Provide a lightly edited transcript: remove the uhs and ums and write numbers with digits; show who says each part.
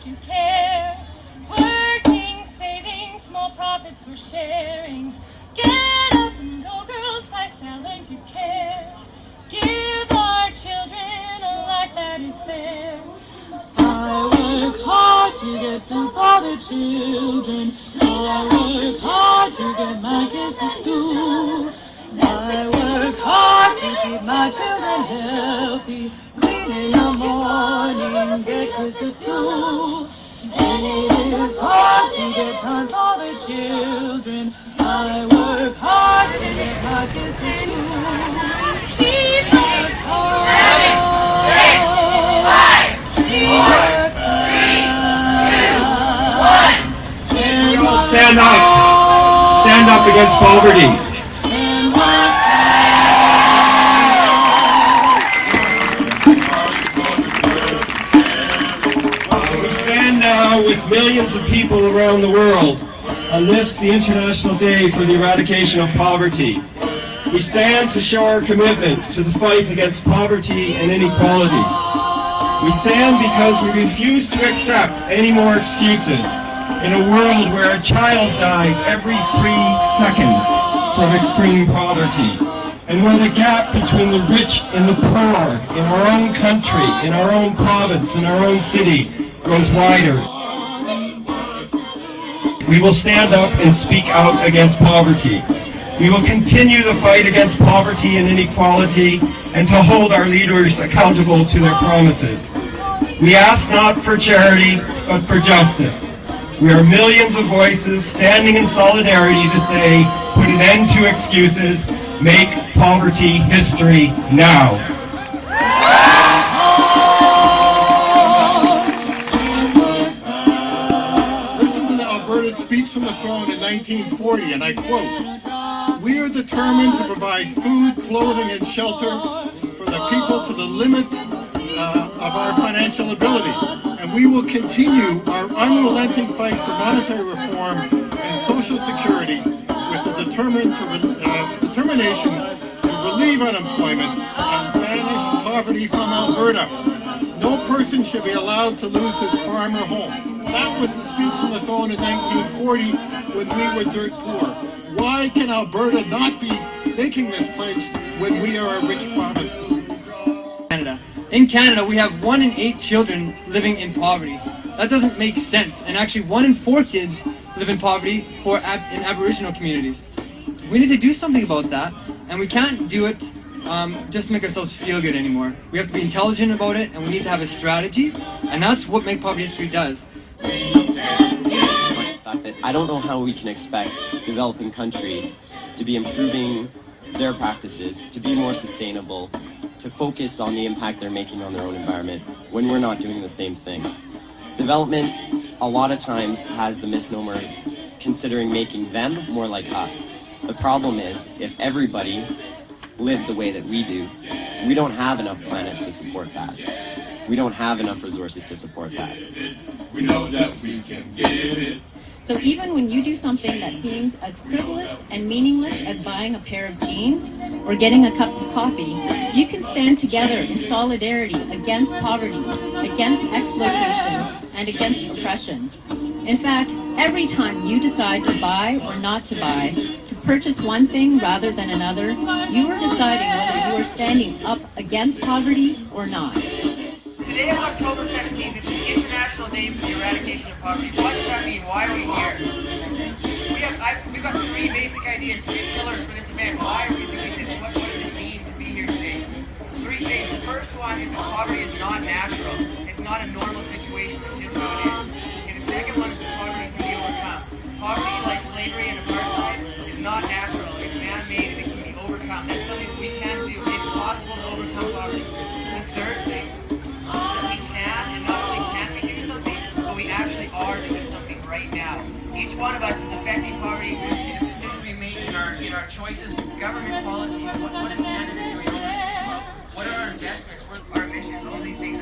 Speaker 1: to care. Working, saving, small profits we're sharing. Get up and go, girls, Spice out, learn to care. Give our children a life that is fair. I work hard to get some for the children. I work hard to get my kids to school. I work hard to keep my children healthy. Clean in the morning, get kids to school. It is hard to get time for the children. I work hard to get my kids to school. Keep work hard. 7, 6, 5, 4, 3, 2, 1.
Speaker 2: Stand up. Stand up against poverty. We stand now with millions of people around the world on this, the International Day for the Eradication of Poverty. We stand to show our commitment to the fight against poverty and inequality. We stand because we refuse to accept any more excuses in a world where a child dies every 3 seconds from extreme poverty, and where the gap between the rich and the poor in our own country, in our own province, in our own city grows wider. We will stand up and speak out against poverty. We will continue the fight against poverty and inequality and to hold our leaders accountable to their promises. We ask not for charity, but for justice. We are millions of voices standing in solidarity to say, put an end to excuses, make poverty history now.
Speaker 3: Listen to the Alberta speech from the throne in 1940, and I quote, "We are determined to provide food, clothing, and shelter for the people to the limit of our financial ability, and we will continue our unrelenting fight for monetary reform and social security with the determination to relieve unemployment and banish poverty from Alberta. No person should be allowed to lose his farm or home." That was the speech from the throne in 1940 when we were dirt poor. Why can Alberta not be making this pledge when we are a rich province?
Speaker 4: Canada. In Canada, we have 1 in 8 children living in poverty. That doesn't make sense. And actually 1 in 4 kids live in poverty who are in Aboriginal communities. We need to do something about that, and we can't do it just to make ourselves feel good anymore. We have to be intelligent about it, and we need to have a strategy, and that's what Make Poverty History does.
Speaker 5: I don't know how we can expect developing countries to be improving their practices, to be more sustainable, to focus on the impact they're making on their own environment when we're not doing the same thing. Development, a lot of times, has the misnomer considering making them more like us. The problem is, if everybody lived the way that we do, we don't have enough planets to support that. We don't have enough resources to support that.
Speaker 6: We know that we can get it.
Speaker 7: So even when you do something that seems as frivolous and meaningless as buying a pair of jeans or getting a cup of coffee, you can stand together in solidarity against poverty, against exploitation, and against oppression. In fact, every time you decide to buy or not to buy, to purchase one thing rather than another, you are deciding whether you are standing up against poverty or not.
Speaker 8: Today is October 17th. It's the International Day for the Eradication of Poverty. What does that mean? Why are we here? We've got 3 basic ideas, 3 pillars for this event. Why are we doing this? What does it mean to be here today? 3 things. The first one is that poverty is not natural. It's not a normal situation. It's just how it is. And the second one is that poverty can be overcome. Poverty, like slavery and apartheid, is not natural. It's man-made and it can be overcome. That's something we can do. It's possible to overcome poverty. The third thing is that we can, and not only can we do something, but we actually are doing something right now. Each one of us is affecting poverty in the decisions we make in our choices, government policies, what is Canada doing overseas, what are our investments, what are our missions, all these things